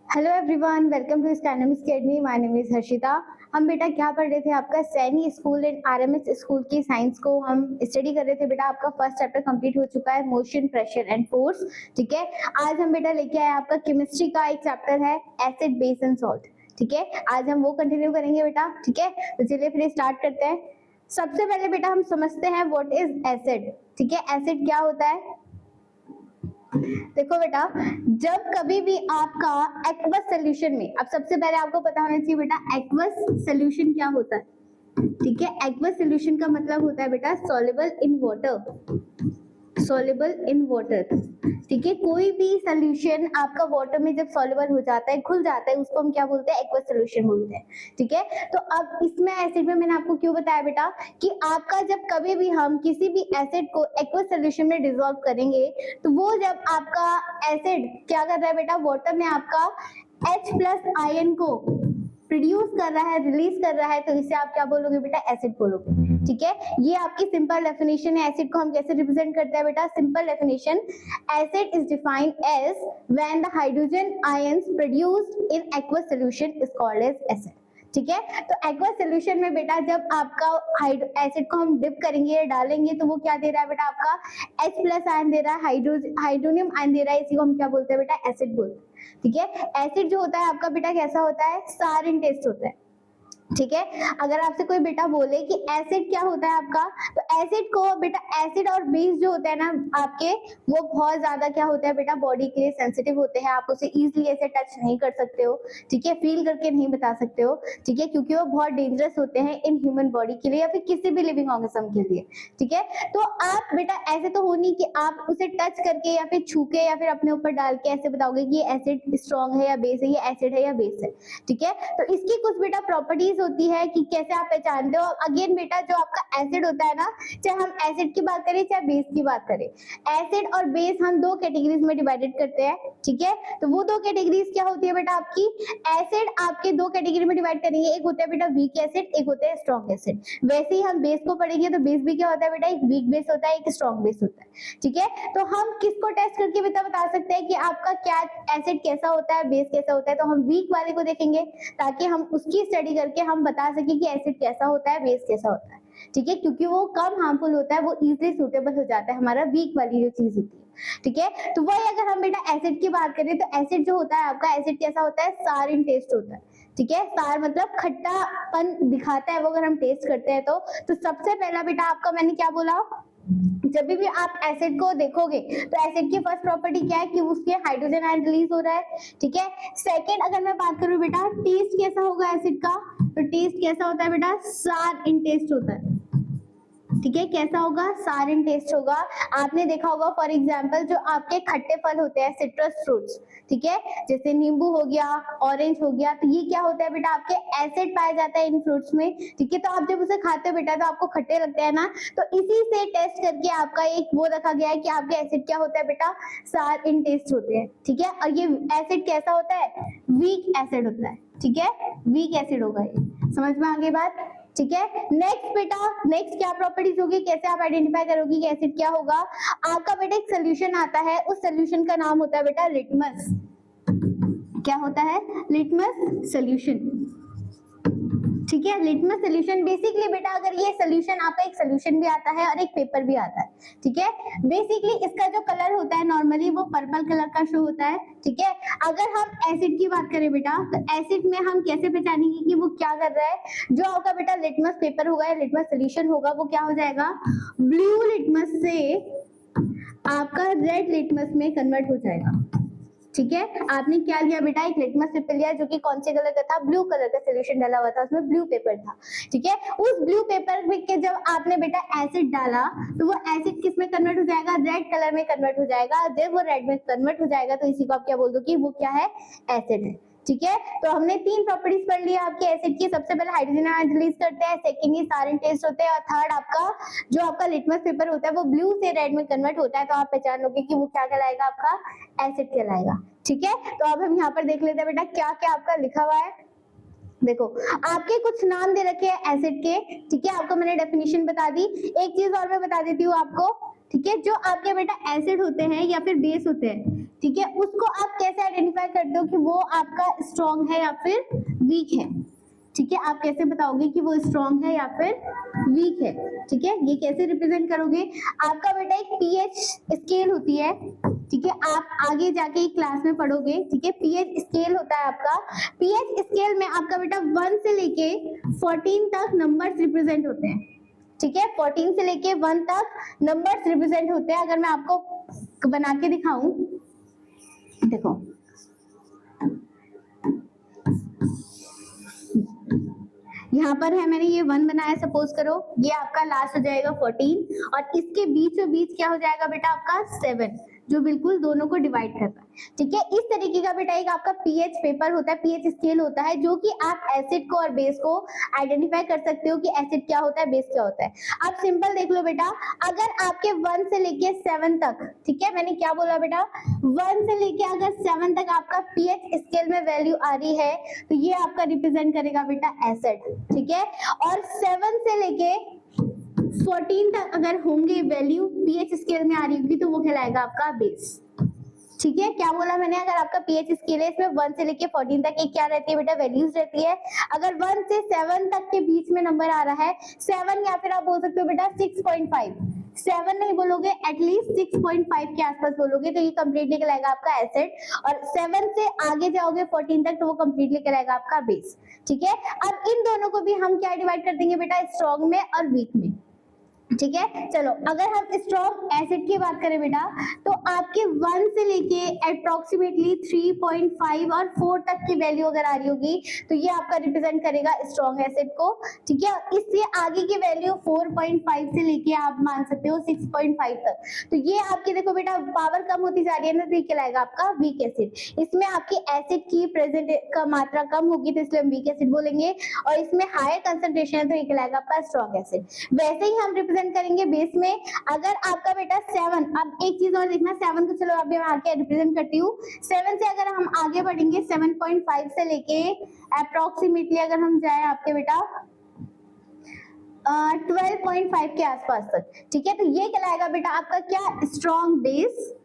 Hello everyone, welcome to Scanmix academy. My name is Harshita. हम बेटा क्या पढ़ रहे थे, आपका Saini school and RMS school की साइंस को हम स्टडी कर रहे थे। बेटा आपका फर्स्ट चैप्टर कंप्लीट हो चुका है, मोशन, प्रेशर एंड फोर्स। ठीक है, आज हम बेटा लेके आए आपका केमिस्ट्री का एक चैप्टर है एसिड, बेस एंड सॉल्ट। ठीक है, आज हम वो कंटिन्यू करेंगे बेटा। ठीक है, तो चलिए फिर स्टार्ट करते हैं। सबसे पहले बेटा हम समझते हैं व्हाट इज एसिड। ठीक है, एसिड क्या होता है। देखो बेटा, जब कभी भी आपका एक्वस सोल्यूशन में, अब सबसे पहले आपको पता होना चाहिए बेटा एक्वस सोल्यूशन क्या होता है। ठीक है, एक्वस सोल्यूशन का मतलब होता है बेटा soluble in water, soluble in water. ठीक है, कोई भी सोल्यूशन आपका वाटर में जब सॉल्युबल हो जाता है, घुल जाता है, उसको हम क्या बोलते हैं, एक्वस सोल्यूशन बोलते हैं। ठीक है, तो अब इसमें एसिड में मैंने आपको क्यों बताया बेटा कि आपका जब कभी भी हम किसी भी एसिड को एक्वस सोल्यूशन में डिसॉल्व करेंगे, तो वो जब आपका एसिड क्या कर रहा है बेटा, वाटर में आपका H प्लस आयन को प्रोड्यूस कर रहा है, रिलीज कर रहा है, तो इसे आप क्या बोलोगे बेटा, एसिड बोलोगे। ठीक है, ये आपकी सिंपल डेफिनेशन है। एसिड को हम कैसे रिप्रेजेंट करते हैं बेटा, simple definition, acid is defined as when the hydrogen ions produced in aqueous solution is called as acid. ठीक है, तो एक्वस सॉल्यूशन में बेटा जब आपका एसिड को हम डिप करेंगे या डालेंगे, तो वो क्या दे रहा है बेटा, आपका H प्लस आयन दे रहा है, हाइड्रोनियम आयन दे रहा है, इसी को हम क्या बोलते हैं बेटा, एसिड बोलते हैं। ठीक है, एसिड जो होता है आपका बेटा कैसा होता है, सारिन टेस्ट होता है। ठीक है, अगर आपसे कोई बेटा बोले कि एसिड क्या होता है आपका, तो एसिड को बेटा, एसिड और बेस जो होता है ना आपके, वो बहुत ज्यादा क्या होता है बेटा, बॉडी के लिए सेंसिटिव होते हैं। आप उसे इजीली ऐसे टच नहीं कर सकते हो। ठीक है, फील करके नहीं बता सकते हो। ठीक है, क्योंकि वो बहुत डेंजरस होते हैं इन ह्यूमन बॉडी के लिए या फिर किसी भी लिविंग ऑर्गेनिज्म के लिए। ठीक है, तो आप बेटा ऐसे तो हो नहीं कि आप उसे टच करके या फिर छू के या फिर अपने ऊपर डाल के ऐसे बताओगे कि ये एसिड स्ट्रॉन्ग है या बेस है, ये एसिड है या बेस है। ठीक है, तो इसकी कुछ बेटा प्रॉपर्टीज होती है कि कैसे आप पहचानते हो। अगेन बेटा जो आपका एसिड होता है ना, चाहे हम एसिड की बात करें चाहे बेस की बात करें, एसिड और बेस हम दो कैटेगरीज में डिवाइडेड करते हैं। ठीक है, तो वो दो कैटेगरीज क्या होती है बेटा आपकी, एसिड आपके दो कैटेगरी में डिवाइड करेंगे, एक होता है बेटा वीक एसिड, एक होता है स्ट्रॉन्ग एसिड। वैसे ही हम बेस को पढ़ेंगे तो बेस भी क्या होता है बेटा, एक वीक बेस होता है, एक स्ट्रॉन्ग बेस होता है। ठीक है, तो हम किसको टेस्ट करके बेटा बता सकते हैं कि आपका क्या एसिड कैसा होता है, बेस कैसा होता है, तो हम वीक वाले को देखेंगे ताकि हम उसकी स्टडी करके हम बता सके कि एसिड कैसा होता है, बेस कैसा होता है। ठीक है, क्योंकि वो कम हार्मफुल होता है, वो इजीली सूटेबल हो जाता है, हमारा वीक वाली जो चीज होती है। ठीक है, तो वही अगर हम बेटा एसिड की बात करें, तो एसिड जो होता है आपका, एसिड कैसा होता है, सार इन टेस्ट होता है। ठीक है, सार मतलब खट्टापन दिखाता है वो, अगर हम टेस्ट करते हैं तो सबसे पहला बेटा आपका मैंने क्या बोला, जब भी आप एसिड को देखोगे तो एसिड की फर्स्ट प्रॉपर्टी क्या है कि उसके हाइड्रोजन आयन रिलीज हो रहा है। ठीक है, सेकंड अगर मैं बात करूं बेटा, टेस्ट कैसा होगा एसिड का, तो टेस्ट कैसा होता है बेटा, सार इन टेस्ट होता है। ठीक है, कैसा होगा, सारिन टेस्ट होगा। आपने देखा होगा फॉर एग्जांपल जो आपके खट्टे फल होते हैं, सिट्रस फ्रूट्स, ठीक है, जैसे नींबू हो गया, ऑरेंज हो गया, तो ये क्या होता है बेटा, आपके एसिड पाया जाता है इन फ्रूट्स में। ठीक है, तो आप जब उसे खाते हो बेटा तो आपको खट्टे लगते हैं ना, तो इसी से टेस्ट करके आपका एक वो रखा गया है कि आपके एसिड क्या होता है बेटा, सार इन टेस्ट होते हैं। ठीक है, और ये एसिड कैसा होता है, वीक एसिड होता है। ठीक है, वीक एसिड होगा ये, समझ में आ गई बात। ठीक है, नेक्स्ट बेटा, नेक्स्ट क्या प्रॉपर्टीज होगी, कैसे आप आइडेंटिफाई करोगे कि एसिड क्या होगा। आपका बेटा एक सोल्यूशन आता है, उस सोल्यूशन का नाम होता है बेटा लिटमस। क्या होता है, लिटमस सोल्यूशन। ठीक है, लिटमस सोल्यूशन बेसिकली बेटा, अगर ये सोल्यूशन आपका एक सोल्यूशन भी आता है और एक पेपर भी आता है। ठीक है, बेसिकली इसका जो कलर होता है नॉर्मली वो पर्पल कलर का शो होता है। ठीक है, अगर हम एसिड की बात करें बेटा, तो एसिड में हम कैसे पहचानेंगे कि वो क्या कर रहा है, जो आपका बेटा लिटमस पेपर होगा या लिटमस सोल्यूशन होगा, वो क्या हो जाएगा, ब्लू लिटमस से आपका रेड लिटमस में कन्वर्ट हो जाएगा। ठीक है, आपने क्या लिया बेटा, एक लिटमस पेपर लिया जो कि कौन से कलर का था, ब्लू कलर का सोल्यूशन डाला हुआ था, उसमें ब्लू पेपर था। ठीक है, उस ब्लू पेपर में के जब आपने बेटा एसिड डाला, तो वो एसिड किस में कन्वर्ट हो जाएगा, रेड कलर में कन्वर्ट हो जाएगा। जब वो रेड में कन्वर्ट हो जाएगा तो इसी को आप क्या बोल दो कि वो क्या है, एसिड है। ठीक है, तो हमने तीन प्रॉपर्टीज पढ़ ली आपके एसिड की। सबसे पहले हाइड्रोजन आयन रिलीज करते हैं, सेकेंडली सारिन टेस्ट होते हैं, और थर्ड आपका जो आपका लिटमस पेपर होता है वो ब्लू से रेड में कन्वर्ट होता है, तो आप पहचान लोगे कि वो क्या कहलाएगा, आपका एसिड कहलाएगा। ठीक है, तो अब हम यहाँ पर देख लेते हैं बेटा क्या क्या आपका लिखा हुआ है। देखो, आपके कुछ नाम दे रखे हैं एसिड के। ठीक है, आपको मैंने डेफिनेशन बता दी। एक चीज और मैं बता देती हूँ आपको, ठीक है, जो आपके बेटा एसिड होते हैं या फिर बेस होते हैं, ठीक है, उसको आप कैसे आइडेंटिफाई करते हो कि वो आपका स्ट्रॉन्ग है या फिर वीक है, ठीक है, आप कैसे बताओगे कि वो स्ट्रॉन्ग है या फिर वीक है, ठीक है, ये कैसे रिप्रेजेंट करोगे? आपका बेटा एक पीएच स्केल होती है, ठीक है, आप आगे जाके एक क्लास में पढ़ोगे, ठीक है, पीएच स्केल होता है आपका, पीएच स्केल में आपका बेटा 1 से लेके 14 तक नंबर्स रिप्रेजेंट होते हैं, ठीक है, 14 से लेके 1 तक नंबर्स रिप्रेजेंट होते हैं। अगर मैं आपको बना के दिखाऊं, देखो यहाँ पर है, मैंने ये 1 बनाया, सपोज करो ये आपका लास्ट हो जाएगा 14 और इसके बीचों बीच क्या हो जाएगा बेटा आपका 7, जो बिल्कुल दोनों को डिवाइड करता है, ठीक है। इस तरीके का बेटा एक आपका पीएच पेपर होता है, पीएच स्केल होता है, जो कि आप एसिड को और बेस को आइडेंटिफाई कर सकते हो कि एसिड क्या होता है, बेस क्या होता है। आप सिंपल देख लो बेटा, अगर आपके 1 से लेके 7 तक, ठीक है, मैंने क्या बोला बेटा, 1 से लेके अगर 7 तक आपका पीएच स्केल में वैल्यू आ रही है तो ये आपका रिप्रेजेंट करेगा बेटा एसिड, ठीक है, और 7 से लेके 14 तक अगर होंगे वैल्यू पीएच स्केल में आ रही होगी तो वो कहलाएगा आपका बेस, ठीक है। क्या बोला मैंने, अगर आपका पीएच स्केल है इसमें 1 से लेके 14 तक एक क्या रहती है बेटा, वैल्यूज रहती है। अगर 1 से 7 तक के बीच में नंबर आ रहा है 7, या फिर आप बोल सकते हो बेटा 6.5, 7 नहीं बोलोगे, एटलीस्ट 6.5 के आसपास बोलोगे तो ये कंप्लीटली कहलाएगा आपका एसिड, और 7 से आगे जाओगे 14 तक तो वो कंप्लीटली कहलाएगा आपका बेस, ठीक है। अब इन दोनों को भी हम क्या डिवाइड कर देंगे बेटा, स्ट्रॉन्ग में और वीक में, ठीक है। चलो अगर हम स्ट्रॉन्ग एसिड की बात करें बेटा, तो आपके 1 से लेके अप्रोक्सीमेटली 3.5 और 4 तक की वैल्यू अगर आ रही होगी तो ये आपका रिप्रेजेंट करेगा स्ट्रॉन्ग एसिड को, ठीक है। इससे आगे की वैल्यू 4.5 से लेके आप मान सकते हो 6.5 तक, तो ये आपकी देखो बेटा पावर कम होती जा रही है ना, तो ये कहलाएगा आपका वीक एसिड। इसमें आपकी एसिड की प्रेजेंट का मात्रा कम होगी तो इसलिए हम वीक एसिड बोलेंगे, और इसमें हाई कंसंट्रेशन है तो ये कहलाएगा आपका स्ट्रॉन्ग एसिड। वैसे ही हम रिप्रेजेंट करेंगे बेस में, अगर आपका बेटा 7, अब एक चीज और देखना, 7 को चलो अभी मैं आके रिप्रेजेंट करती हूँ, 7 से अगर हम आगे बढ़ेंगे 7.5 से लेके अप्रोक्सीमेटली अगर हम जाए आपके बेटा 12.5 के आसपास तक, ठीक है, तो ये कहलाएगा बेटा आपका क्या, स्ट्रॉन्ग बेस,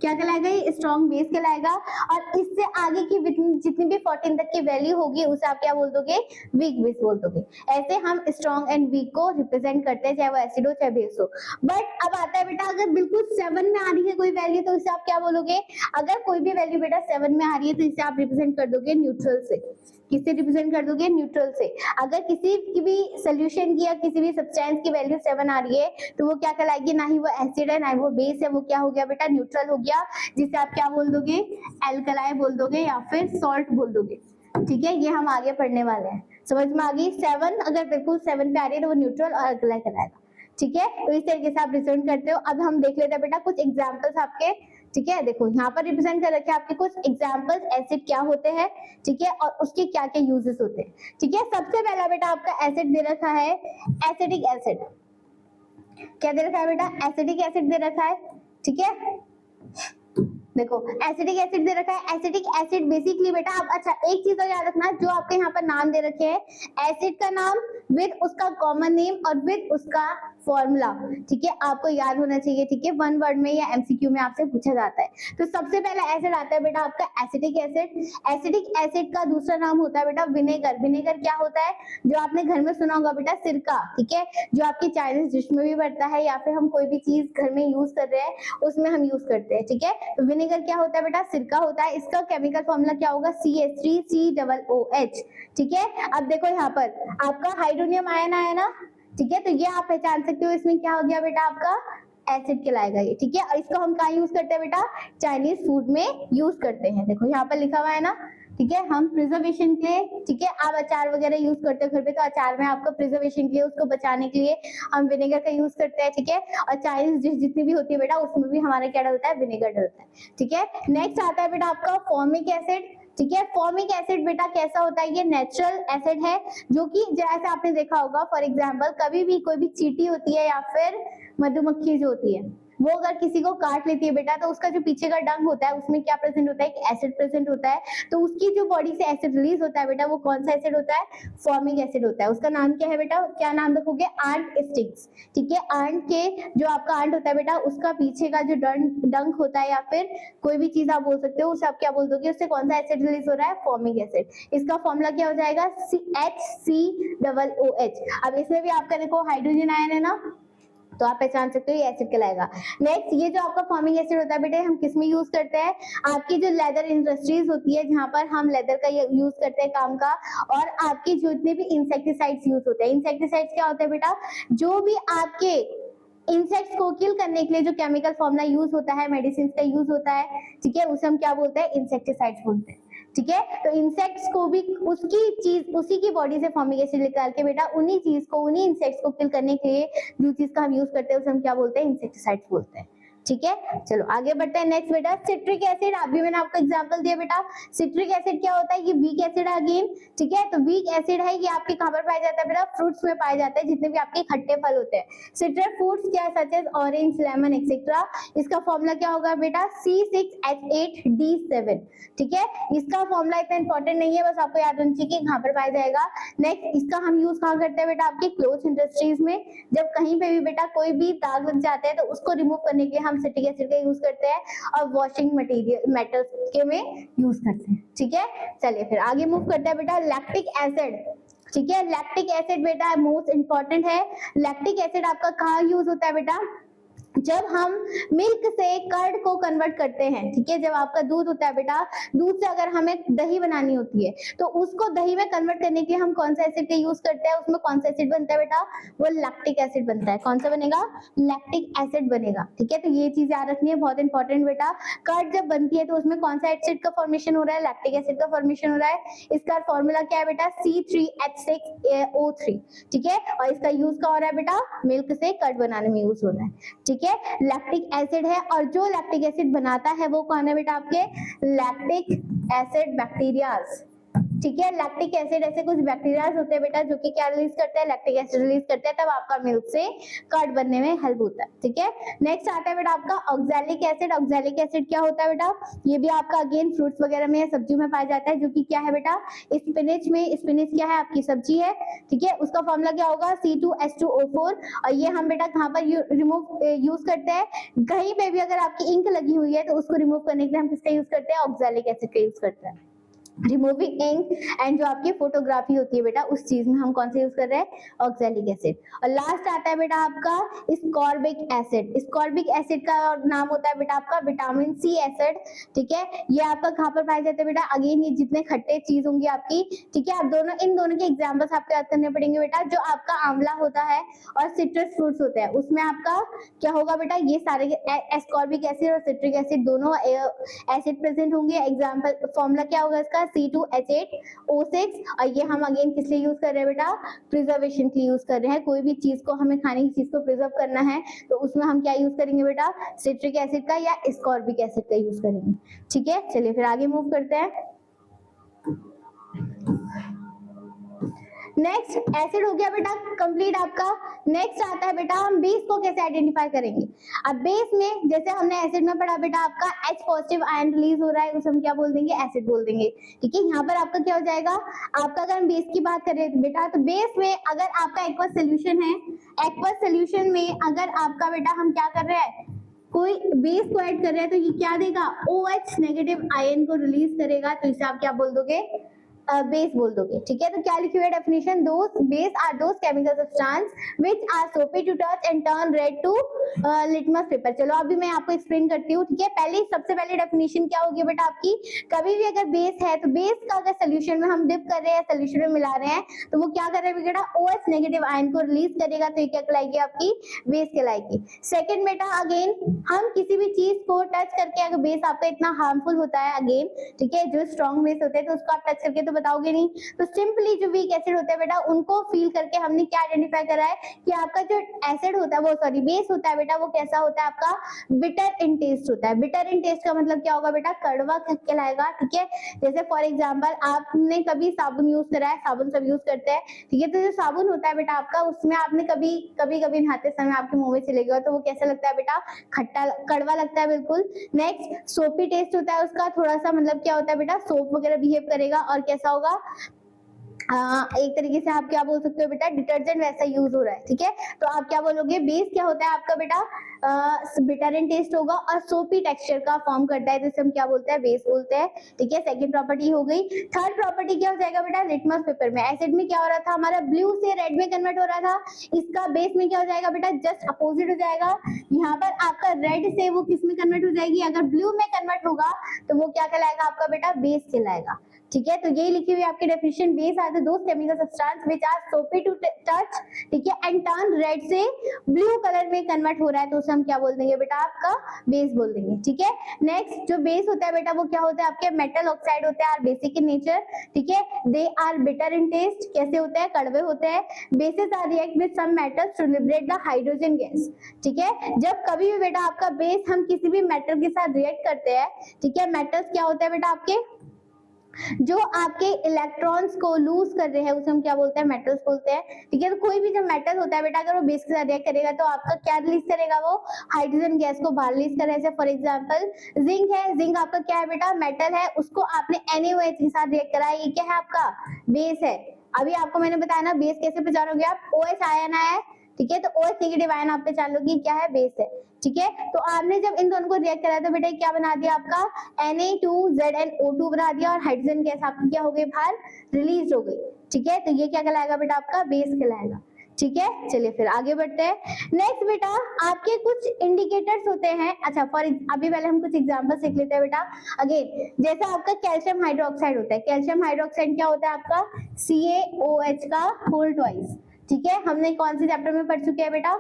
क्या कहलाएगा, ये स्ट्रॉन्ग बेस कहलाएगा। और इससे आगे की जितनी भी 14 तक की वैल्यू होगी उसे आप क्या बोल दोगे, वीक बेस बोल दोगे। ऐसे हम स्ट्रॉन्ग एंड वीक को रिप्रेजेंट करते हैं, चाहे वो एसिड हो चाहे बेस हो। बट अब आता है बेटा, अगर बिल्कुल 7 में आ रही है कोई वैल्यू तो इसे आप क्या बोलोगे, अगर कोई भी वैल्यू बेटा 7 में आ रही है तो इसे आप रिप्रेजेंट कर दोगे न्यूट्रल से। किससे रिप्रेजेंट कर दोगे, न्यूट्रल से। अगर किसी की भी सोल्यूशन की या किसी भी सब्सटेंस की वैल्यू 7 आ रही है तो वो क्या कहलाएगी, ना ही वो एसिड है ना ही वो बेस है, वो क्या हो गया बेटा, न्यूट्रल हो गया, जिसे आप क्या बोल दोगे, एल्कलाई बोल दोगे या फिर सॉल्ट बोल दोगे, ठीक है। ये हम आगे पढ़ने वाले हैं, समझ में आ गई। 7 अगर बिल्कुल 7 पे आ रही है तो वो न्यूट्रल और एल्कलाई कहलाएगा, ठीक है। तो इस तरीके से आप रिप्रेजेंट करते हो। अब हम देख लेते हैं बेटा कुछ एग्जांपल्स आपके, ठीक है। देखो यहाँ पर रिप्रेजेंट कर रखे हैं आपके कुछ एग्जांपल्स, एसिड क्या होते हैं, ठीक है, और उसके क्या क्या यूजेस होते हैं, ठीक है। सबसे पहला बेटा आपका एसिड दे रखा है, एसिडिक एसिड। क्या दे रखा है बेटा, एसिडिक एसिड दे रखा है, ठीक है। देखो एसिडिक एसिड दे रखा है, एसिडिक एसिड बेसिकली बेटा आप, अच्छा एक चीज और याद रखना, जो आपके यहाँ पर नाम दे रखे हैं, एसिड का नाम विद उसका कॉमन नेम और विद उसका फॉर्मूला, ठीक है, आपको याद होना चाहिए, ठीक है। 1 वर्ड में या एमसीक्यू में आपसे पूछा जाता है। तो सबसे पहला एसिड आता है बेटा आपका एसिडिक एसिड। एसिडिक एसिड का दूसरा नाम होता है बेटा विनेगर। विनेगर क्या होता है, जो आपने घर में सुना होगा बेटा, सिरका, ठीक है, जो आपकी चाइनीज डिश में भी बनता है या फिर हम कोई भी चीज घर में यूज कर रहे हैं उसमें हम यूज करते हैं, ठीक है। तो विनेगर क्या होता है बेटा, सिरका होता है। इसका केमिकल फॉर्मूला क्या होगा, CH3COOH, ठीक है। अब देखो यहाँ पर आपका हाइड्रोनियम आयन आया ना, ठीक है, तो ये आप पहचान सकते हो, इसमें क्या हो गया बेटा आपका एसिड कहलाएगा ये, ठीक है। और इसको हम कहाँ यूज करते हैं बेटा, चाइनीज फूड में यूज करते हैं। देखो यहाँ पर लिखा हुआ है ना, ठीक है, हम प्रिजर्वेशन के लिए, ठीक है, आप अचार वगैरह यूज करते हो घर पे, तो अचार में आपका प्रिजर्वेशन के लिए, उसको बचाने के लिए हम विनेगर का यूज करते हैं, ठीक है। और चाइनीज डिश जितनी भी होती है बेटा उसमें भी हमारा क्या डलता है, विनेगर डलता है, ठीक है। नेक्स्ट आता है बेटा आपका फॉर्मिक एसिड, ठीक है। फॉर्मिक एसिड बेटा कैसा होता है, ये नेचुरल एसिड है, जो कि जैसे आपने देखा होगा, फॉर एग्जांपल कभी भी कोई भी चींटी होती है या फिर मधुमक्खी जो होती है, वो अगर किसी को काट लेती है बेटा, तो उसका जो पीछे का डंक होता है उसमें क्या प्रेजेंट होता है, एक एसिड प्रेजेंट होता है। तो उसकी जो बॉडी से एसिड रिलीज होता है बेटा, वो कौन सा एसिड होता है, फॉर्मिक एसिड होता है। उसका नाम क्या है बेटा, क्या नाम रखोगे, आंट स्टिक्स। ठीक है, आंट के जो आपका आंट होता है बेटा, उसका पीछे का जो डंक होता है या फिर कोई भी चीज आप बोल सकते हो, उसे आप क्या बोल दोगे, उससे कौन सा एसिड रिलीज हो रहा है, फॉर्मिक एसिड। इसका फॉर्मूला क्या हो जाएगा, HCOOH। अब इसमें भी आपका देखो हाइड्रोजन आयन है ना, तो आप पहचान सकते हो ये एसिड कहलाएगा। नेक्स्ट, ये जो आपका फॉर्मिक एसिड होता है बेटे, हम किस में यूज करते हैं, आपकी जो लेदर इंडस्ट्रीज होती है, जहां पर हम लेदर का यूज करते हैं काम का, और आपके जितने भी इंसेक्टिसाइड्स यूज होते हैं। इंसेक्टिसाइड्स क्या होता है बेटा, जो भी आपके इंसेक्ट्स को किल करने के लिए जो केमिकल फॉर्मूला यूज होता है, मेडिसिन का यूज होता है, ठीक है, उसे हम क्या बोलते हैं, इंसेक्टिसाइड्स बोलते हैं। ठीक है, तो इंसेक्ट्स को भी उसकी चीज, उसी की बॉडी से फॉर्मिक एसिड निकाल के बेटा, उन्हीं चीज को, उन्हीं इंसेक्ट्स को किल करने के लिए जो चीज का हम यूज करते हैं, उसे हम क्या बोलते हैं, इंसेक्टिसाइड्स बोलते हैं। ठीक है, चलो आगे बढ़ते हैं। नेक्स्ट बेटा, सिट्रिक एसिड। अभी मैंने आपको एग्जांपल दिया बेटा, सिट्रिक एसिड क्या होता है, ये वीक एसिड है अगेन। ठीक है, तो वीक एसिड है, ये आपके कहां पर पाया जाता है बेटा, फ्रूट्स में पाया जाता है, जितने भी आपके खट्टे फल होते हैं। सिट्रिक फ्रूट्स क्या, such as orange, lemon etcetera. इसका फॉर्मूला क्या होगा बेटा, C6H8D7। ठीक है, इसका फॉर्मूला इतना इंपॉर्टेंट नहीं है, बस आपको याद होना चाहिए कि कहां पर पाया जाएगा। नेक्स्ट, इसका हम यूज कहां करते हैं बेटा, आपके क्लोथ इंडस्ट्रीज में। जब कहीं पे भी बेटा कोई भी दाग लग जाते हैं, तो उसको रिमूव करने के लिए हम सिट्रिक एसिड का यूज करते हैं, और वॉशिंग मटेरियल मेटल्स के में यूज करते हैं। ठीक है, चलिए फिर आगे मूव करते हैं बेटा, लैक्टिक एसिड। ठीक है, लैक्टिक एसिड बेटा मोस्ट इंपॉर्टेंट है। लैक्टिक एसिड आपका कहाँ यूज होता है बेटा, जब हम मिल्क से कर्ड को कन्वर्ट करते हैं। ठीक है, जब आपका दूध होता है बेटा, दूध से अगर हमें दही बनानी होती है, तो उसको दही में कन्वर्ट करने के लिए हम कौन सा एसिड का यूज करते हैं, उसमें कौन सा एसिड बनता है बेटा, वो लैक्टिक एसिड बनता है। कौन सा बनेगा, लैक्टिक एसिड बनेगा। ठीक है, तो ये चीज याद रखनी है, बहुत इंपॉर्टेंट बेटा। कर्ड जब बनती है, तो उसमें कौन सा एसिड का फॉर्मेशन हो रहा है, लैक्टिक एसिड का फॉर्मेशन हो रहा है। इसका फॉर्मूला क्या है बेटा, C3H6O3। ठीक है, और इसका यूज क्या हो रहा है बेटा, मिल्क से कर्ड बनाने में यूज हो रहा है। ठीक है, लैक्टिक एसिड है, और जो लैक्टिक एसिड बनाता है वो कौन है बेटा, आपके लैक्टिक एसिड बैक्टीरियाज। ठीक है, लैक्टिक एसिड ऐसे कुछ बैक्टीरियाज होते हैं बेटा, जो कि क्या रिलीज करते हैं, लैक्टिक एसिड रिलीज करते हैं, तब आपका मिल्क से कर्ड बनने में हेल्प होता है। ठीक है, नेक्स्ट आता है बेटा आपका ऑक्सैलिक एसिड। ऑक्सैलिक एसिड क्या होता है बेटा, ये भी आपका अगेन फ्रूट्स वगैरह में, सब्जियों में पाया जाता है, जो कि क्या है बेटा, स्पिनच में। स्पिनच क्या है, आपकी सब्जी है। ठीक है, उसका फॉर्मूला क्या होगा, C2H2O4। और ये हम बेटा कहाँ पर यूज करते हैं, कहीं पे भी अगर आपकी इंक लगी हुई है, तो उसको रिमूव करने के लिए हम किसका यूज करते हैं, ऑक्सैलिक एसिड का यूज करते हैं। रिमूविंग इंक एंड जो आपकी फोटोग्राफी होती है बेटा, उस चीज में हम कौन सा यूज कर रहे हैं, ऑक्सैलिक एसिड। और लास्ट आता है बेटा आपका स्कॉर्बिक एसिड। स्कॉर्बिक एसिड का नाम होता है बेटा आपका विटामिन सी एसिड। ठीक है, ये आपका कहाँ पर पाया जाता है बेटा, अगेन ये जितने खट्टे चीज होंगी आपकी, ठीक है, आप दोनों, इन दोनों के एग्जाम्पल्स आपको याद करने पड़ेंगे बेटा। जो आपका आंवला होता है और सिट्रस फ्रूट्स होते हैं, उसमें आपका क्या होगा बेटा, ये सारे एस्कॉर्बिक एसिड और सिट्रिक एसिड दोनों एसिड प्रेजेंट होंगे। एग्जाम्पल फॉर्मूला क्या होगा इसका, C2H8O6। और ये हम अगेन किस लिए यूज कर रहे हैं बेटा, प्रिजर्वेशन के लिए यूज कर रहे हैं। कोई भी चीज को, हमें खाने की चीज को प्रिजर्व करना है, तो उसमें हम क्या यूज करेंगे बेटा, सिट्रिक एसिड का या स्कॉर्बिक एसिड का यूज करेंगे। ठीक है, चलिए फिर आगे मूव करते हैं। नेक्स्ट एसिड हो गया बेटा कंप्लीट आपका। नेक्स्ट आता है बेटा, हम बेस को कैसे आइडेंटिफाई करेंगे। अब बेस में, जैसे हमने एसिड में पढ़ा बेटा, आपका H पॉजिटिव आयन रिलीज हो रहा है, उसे हम क्या बोल देंगे, एसिड बोल देंगे। ठीक है, यहाँ पर आपका क्या हो जाएगा, आपका अगर हम बेस की बात करें बेटा, तो बेस में अगर आपका एक्वस सोल्यूशन है, एक्वस सोल्यूशन में अगर आपका बेटा हम क्या कर रहे हैं, कोई बेस को ऐड कर रहे हैं, तो ये क्या देगा, OH नेगेटिव आयन को रिलीज करेगा, तो इसे आप क्या बोल दोगे, बेस बोल दोगे। ठीक है, तो क्या लिखी हुई है definition, those base are those chemical substance which are soapy to touch and turn red to litmus paper. चलो अभी मैं आपको एक्सप्लेन करती हूँ। ठीक है, सबसे पहले डेफिनेशन क्या होगी बेटा आपकी, कभी भी अगर बेस है, तो बेस का अगर सोल्यूशन में हम डिप कर रहे हैं, सोल्यूशन में मिला रहे हैं, तो वो क्या कर रहे हैं बेटा, OH नेगेटिव आयन को रिलीज करेगा, तो ये क्या कहलाएगी, आपकी बेस कहलाएगी। सेकंड बेटा, अगेन हम किसी भी चीज को टच करके, अगर बेस आपका इतना हार्मफुल होता है, अगेन ठीक है, जो स्ट्रॉन्ग बेस होते हैं, तो उसको आप टच करके तो बताओगे नहीं। तो सिंपली जो वीक एसिड होता है बेटा उनको फील करके हमने क्या आइडेंटिफाई करा है कि आपका जो एसिड होता है वो सॉरी बेस होता है बेटा वो कैसा होता है आपका बिटर इन टेस्ट होता है। बिटर इन टेस्ट का मतलब क्या होगा बेटा, कड़वा कहलाएगा। ठीक है, जैसे फॉर एग्जांपल आपने कभी साबुन यूज करा है, साबुन सब यूज करते हैं, ठीक है, तो जो साबुन होता है बेटा आपका उसमें आपने कभी कभी नहाते समय आपके मुंह में चले गया तो वो कैसा लगता है बेटा, खट्टा कड़वा लगता है बिल्कुल। नेक्स्ट सोपी टेस्ट होता है उसका, थोड़ा सा मतलब क्या होता है बेटा सोप वगैरह बिहेव करेगा और कैसा होगा, एक तरीके से आप क्या बोल सकते हो बेटा, डिटर्जेंट वैसा यूज हो रहा है। ठीक है, तो आप क्या बोलोगे, बेस क्या होता है आपका बेटा, बिटर इन टेस्ट होगा और सोपी टेक्सचर का फॉर्म करता है, जिसे हम क्या बोलते हैं, बेस बोलते हैं। ठीक है, सेकंड प्रॉपर्टी हो गई। थर्ड प्रॉपर्टी क्या हो जाएगा बेटा, लिटमस पेपर में एसिड में क्या हो रहा था हमारा, ब्लू से रेड में कन्वर्ट हो रहा था, इसका बेस में क्या हो जाएगा बेटा, जस्ट अपोजिट हो जाएगा। यहाँ पर आपका रेड से वो किस में कन्वर्ट हो जाएगी, अगर ब्लू में कन्वर्ट होगा तो वो क्या कहलाएगा आपका बेटा, बेस कहलाएगा। ठीक है, तो यही लिखी हुई आपकी definition, base are the those chemical substance which are soapy to touch, ठीक है, एंड टर्न रेड से ब्लू कलर में कन्वर्ट हो रहा है तो उसे हम क्या बोल देंगे बेटा, आपका बेस बोल देंगे। ठीक है, नेक्स्ट जो बेस होता है बेटा वो क्या होता है, आपके मेटल ऑक्साइड होते हैं, आर बेसिक इन नेचर। ठीक है, they are bitter in taste, कैसे होते हैं, कड़वे होते हैं। Bases are react with some metals to liberate the hydrogen gas. ठीक है, जब कभी भी बेटा आपका बेस हम किसी भी मेटल के साथ रिएक्ट करते हैं, ठीक है, मेटल्स क्या होते हैं बेटा आपके, जो आपके इलेक्ट्रॉन्स को लूज कर रहे हैं उसे हम क्या बोलते हैं, मेटल्स बोलते हैं। ठीक है, तो कोई भी जो मेटल होता है बेटा अगर वो बेस के साथ रिएक्ट करेगा तो आपका क्या रिलीज करेगा, वो हाइड्रोजन गैस को बाहर रिलीज करेगा। जैसे फॉर एग्जांपल जिंक है, जिंक आपका क्या है बेटा, मेटल है, उसको आपने NaOH के साथ रिएक्ट करा है, ये क्या है आपका बेस है। अभी आपको मैंने बताया ना बेस कैसे पहचानोगे आप, OH आयन है, ठीक है, तो OH नेगेटिव आयन आप पहचान लो कि क्या है, बेस है। ठीक है, तो आपने जब इन दोनों को रिएक्ट करा तो बेटा क्या बना दिया आपका, Na2ZnO2 बना दिया और हाइड्रोजन गैस आपकी क्या हो गई, बाहर रिलीज हो गई। ठीक है, तो ये क्या कहलाएगा बेटा, आपका बेस कहलाएगा। ठीक है, चलिए फिर आगे बढ़ते हैं। नेक्स्ट बेटा आपके कुछ इंडिकेटर्स होते हैं, अच्छा फॉर अभी पहले हम कुछ एग्जांपल सीख लेते हैं बेटा। अगेन जैसा आपका कैल्शियम हाइड्रोक्साइड होता है, कैल्शियम हाइड्रोक्साइड क्या होता है आपका, CaOH का होल ट्वाइस। ठीक है, हमने कौन से चैप्टर में पढ़ चुके हैं बेटा,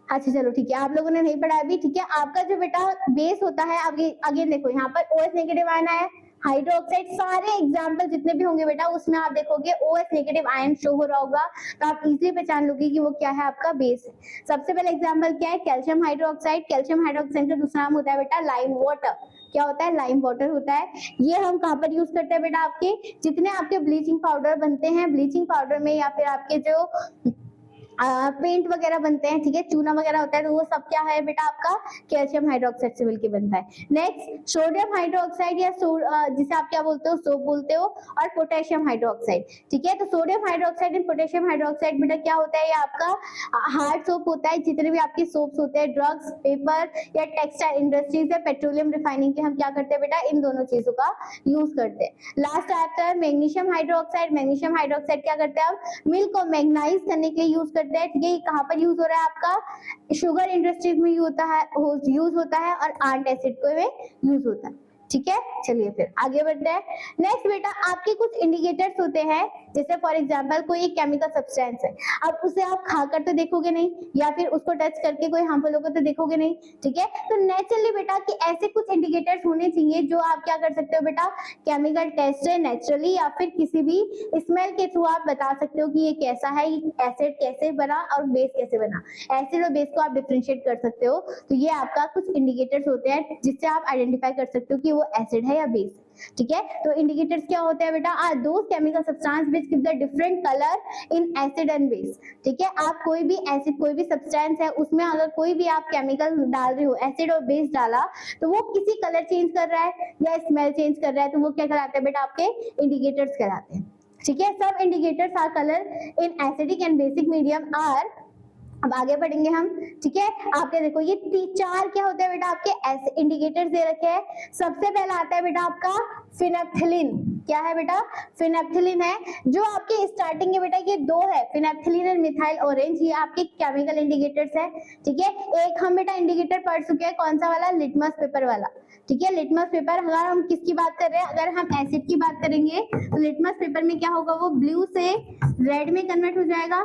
अच्छा चलो ठीक है, आप लोगों ने नहीं पढ़ा अभी। ठीक है, आपका जो बेटा बेस होता है, अगेन देखो यहाँ पर OH नेगेटिव आयन है, हाइड्रोक्साइड, सारे एग्जाम्पल जितने भी होंगे बेटा उसमें आप देखोगे OH नेगेटिव आयन शो हो रहा होगा, तो आप इजीली पहचान लोगे कि वो क्या है, आपका बेस है। सबसे पहले एग्जाम्पल क्या है, कैल्शियम हाइड्रोक्साइड। कैल्शियम हाइड्रोक्साइड का दूसरा नाम होता है बेटा लाइम वाटर। क्या होता है, लाइम वाटर होता है। ये हम कहाँ पर यूज करते हैं बेटा, आपके जितने आपके ब्लीचिंग पाउडर बनते हैं, ब्लीचिंग पाउडर में या फिर आपके जो पेंट वगैरह बनते हैं, ठीक है, चूना वगैरह होता है, तो वो सब क्या है बेटा आपका कैल्शियम हाइड्रोक्साइड से मिलकर बनता है। नेक्स्ट सोडियम हाइड्रोक्साइड या जिसे आप क्या बोलते हो, सोप बोलते हो, और पोटेशियम हाइड्रोक्साइड। ठीक है, तो sodium hydroxide and potassium hydroxide बेटा क्या होता है, ये आपका हार्ड सोप होता है। जितने भी आपके सोप्स होते हैं, ड्रग्स, पेपर या टेक्सटाइल इंडस्ट्रीज या पेट्रोलियम रिफाइनिंग के, हम क्या करते हैं बेटा, इन दोनों चीजों का यूज करते हैं। लास्ट आता है मैग्नीशियम हाइड्रोक्साइड। मैग्नीशियम हाइड्रोक्साइड क्या करते हैं, आप मिल्क को मैग्नाइज करने के लिए यूज करते हैं। ठीक है, कहाँ पर यूज हो रहा है, आपका शुगर इंडस्ट्रीज में यूज होता है और आंट एसिड को में यूज होता है। ठीक है, चलिए फिर आगे बढ़ते हैं। नेक्स्ट बेटा आपके कुछ इंडिकेटर्स होते हैं, जैसे फॉर एग्जांपल कोई एक केमिकल सब्सटेंस है, अब उसे आप खाकर तो देखोगे नहीं, या फिर उसको टच करके कोई हार्मफुल होगा तो देखोगे नहीं। ठीक है, तो नेचुरली बेटा कि ऐसे कुछ इंडिकेटर्स होने चाहिए जो आप क्या कर सकते हो बेटा, केमिकल टेस्ट से नेचुरली या फिर किसी भी स्मेल के थ्रू आप बता सकते हो कि ये कैसा है, एसिड कैसे बना और बेस कैसे बना। एसिड और बेस को आप डिफरेंशिएट कर सकते हो, तो ये आपका कुछ इंडिकेटर्स होते हैं जिससे आप आइडेंटिफाई कर सकते हो कि वो एसिड है या बेस। ठीक है, तो इंडिकेटर्स क्या होते हैं बेटा, are those chemical substance which give the different colour in acid and base. ठीक है, आप कोई भी एसिड, कोई भी सब्सटेंस है, उसमें अगर कोई भी आप केमिकल डाल रहे हो, एसिड और बेस डाला, तो वो किसी कलर चेंज कर रहा है या स्मेल चेंज कर रहा है, तो वो क्या कहलाते हैं बेटा, आपके इंडिकेटर्स कहलाते हैं। ठीक है, सब indicators are colour in acidic and basic medium are. अब आगे बढ़ेंगे हम। ठीक है, आपके देखो ये चार क्या होते हैं बेटा, आपके इंडिकेटर्स दे रखे हैं। सबसे पहला आता है बेटा आपका फिनेप्थलीन। क्या है बेटा, फिनेप्थलीन है, जो आपके स्टार्टिंग में बेटा ये दो है, फिनेप्थलीन और मिथाइल ऑरेंज, ये आपके केमिकल इंडिकेटर्स है। ठीक है, एक हम बेटा इंडिकेटर पढ़ चुके हैं, कौन सा वाला, लिटमस पेपर वाला। ठीक है, लिटमस पेपर, अगर हम किसकी बात कर रहे हैं, अगर हम एसिड की बात करेंगे तो लिटमस पेपर में क्या होगा, वो ब्लू से रेड में कन्वर्ट हो जाएगा,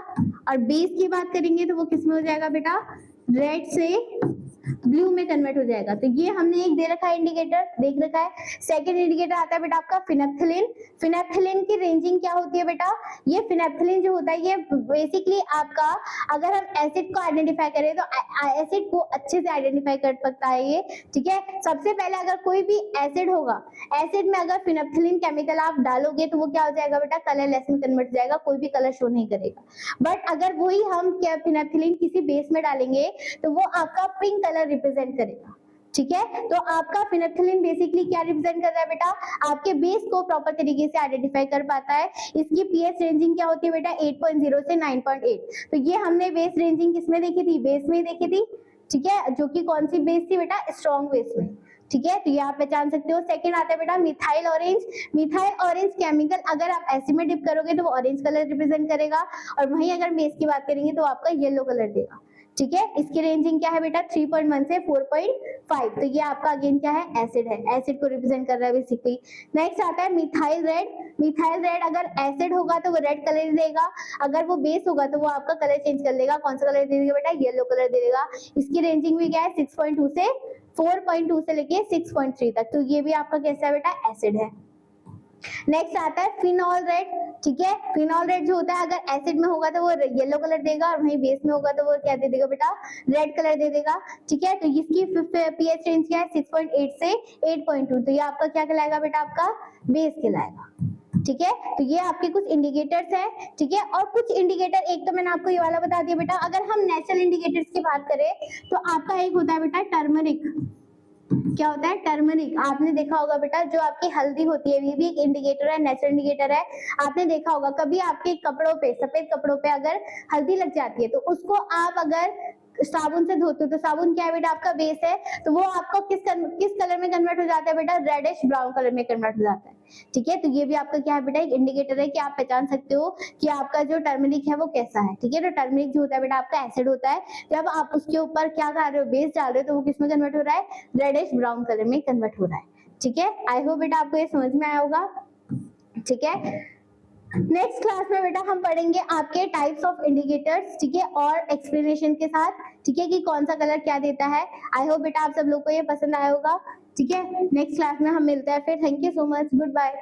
और बेस की बात करेंगे तो वो किस में हो जाएगा बेटा, रेड से ब्लू में कन्वर्ट हो जाएगा। तो ये हमने एक दे रखा है इंडिकेटर, देख रखा है। सेकंड इंडिकेटर आता है बेटा आपका फिनेप्थलीन। फिनेप्थलीन की रेंजिंग क्या होती है बेटा, ये फिनेप्थलीन जो होता है ये बेसिकली आपका, अगर हम एसिड को आइडेंटिफाई करें तो एसिड को अच्छे से आइडेंटिफाई कर सकता है ये, ठीक है। सबसे पहले अगर कोई भी एसिड होगा, एसिड में अगर फिनेप्थलीन केमिकल आप डालोगे तो वो क्या हो जाएगा बेटा, कलरलेस में कन्वर्ट हो जाएगा, कोई भी कलर शो नहीं करेगा। बट अगर वही हम क्या फिनेप्थलीन किसी बेस में डालेंगे तो वो आपका पिंक कलर रिप्रेजेंट करेगा, ठीक है। तो आपका फिनेप्थलीन बेसिकली क्या रिप्रेजेंट कर रहा है बेटा, आपके बेस को प्रॉपर तरीके से आइडेंटिफाई कर पाता है। इसकी पीएच रेंजिंग क्या होती है बेटा, 8.0 से 9.8। तो ये हमने बेस रेंजिंग किसमें देखी थी, बेस में देखी थी, ठीक है, जो कि कौन सी बेस थी बेटा, स्ट्रॉन्ग बेस में, ठीक है। तो ये आप पहचान सकते हो। सेकंड आता है बेटा methyl orange. Methyl orange chemical अगर आप एसिड में डिप करोगे तो वो ऑरेंज कलर रिप्रेजेंट करेगा, और वहीं अगर बेस की बात करेंगे तो आपका येलो कलर देगा, ठीक है। इसकी रेंजिंग क्या है बेटा, 3.1 से 4.5। तो ये आपका अगेन क्या है, एसिड है, एसिड को रिप्रेजेंट कर रहा है बेसिकली। नेक्स्ट आता है मिथाइल रेड। मिथाइल रेड अगर एसिड होगा तो वो रेड कलर देगा, अगर वो बेस होगा तो वो आपका कलर चेंज कर देगा। कौन सा कलर दे देगा बेटा, येलो कलर दे देगा। इसकी रेंजिंग भी क्या है, 6.2 से 4.2 से लेके 6.3 तक। तो ये भी आपका कैसा है बेटा, एसिड है। नेक्स्ट आता है फिनॉल रेड, ठीक है। फिनॉल रेड जो होता है अगर एसिड में होगा तो वो येलो कलर देगा, और वहीं बेस में होगा तो वो क्या दे देगा बेटा, रेड कलर दे देगा, ठीक है। तो इसकी पीएच रेंज क्या है, 6.8 से 8.2। तो ये आपका क्या कहलाएगा बेटा, आपका बेस कहलाएगा, ठीक है। तो ये आपके कुछ इंडिकेटर्स हैं, ठीक है। और कुछ इंडिकेटर, एक तो मैंने आपको ये वाला बता दिया बेटा। अगर हम नेचुरल इंडिकेटर्स की बात करें तो आपका एक होता है बेटा टर्मरिक। क्या होता है, टर्मरिक। आपने देखा होगा बेटा, जो आपकी हल्दी होती है ये भी एक इंडिकेटर है, नेचुरल इंडिकेटर है। आपने देखा होगा कभी आपके कपड़ों पे, सफेद कपड़ों पे अगर हल्दी लग जाती है तो उसको आप अगर साबुन से धोते हो तो साबुन क्या है बेटा, आपका बेस है, तो वो आपको किस कलर में कन्वर्ट हो जाता है बेटा, रेडिश ब्राउन कलर में कन्वर्ट हो जाता है, ठीक है। तो ये भी आपका क्या है बेटा, एक इंडिकेटर है कि आप पहचान सकते हो कि आपका जो टर्मरिक है वो कैसा है, ठीक है। तो टर्मरिक जो होता है बेटा आपका एसिड होता है, जब आप उसके ऊपर क्या कर रहे हो, बेस डाल रहे हो, तो वो किस में कन्वर्ट हो रहा है, रेडिश ब्राउन कलर में कन्वर्ट हो रहा है, ठीक है। आई होप बेटा आपको ये समझ में आया होगा, ठीक है। नेक्स्ट क्लास में बेटा हम पढ़ेंगे आपके टाइप्स ऑफ इंडिकेटर्स, ठीक है, और एक्सप्लेनेशन के साथ, ठीक है, कि कौन सा कलर क्या देता है। आई होप बेटा आप सब लोग को ये पसंद आया होगा, ठीक है। नेक्स्ट क्लास में हम मिलते हैं फिर। Thank you so much, good bye.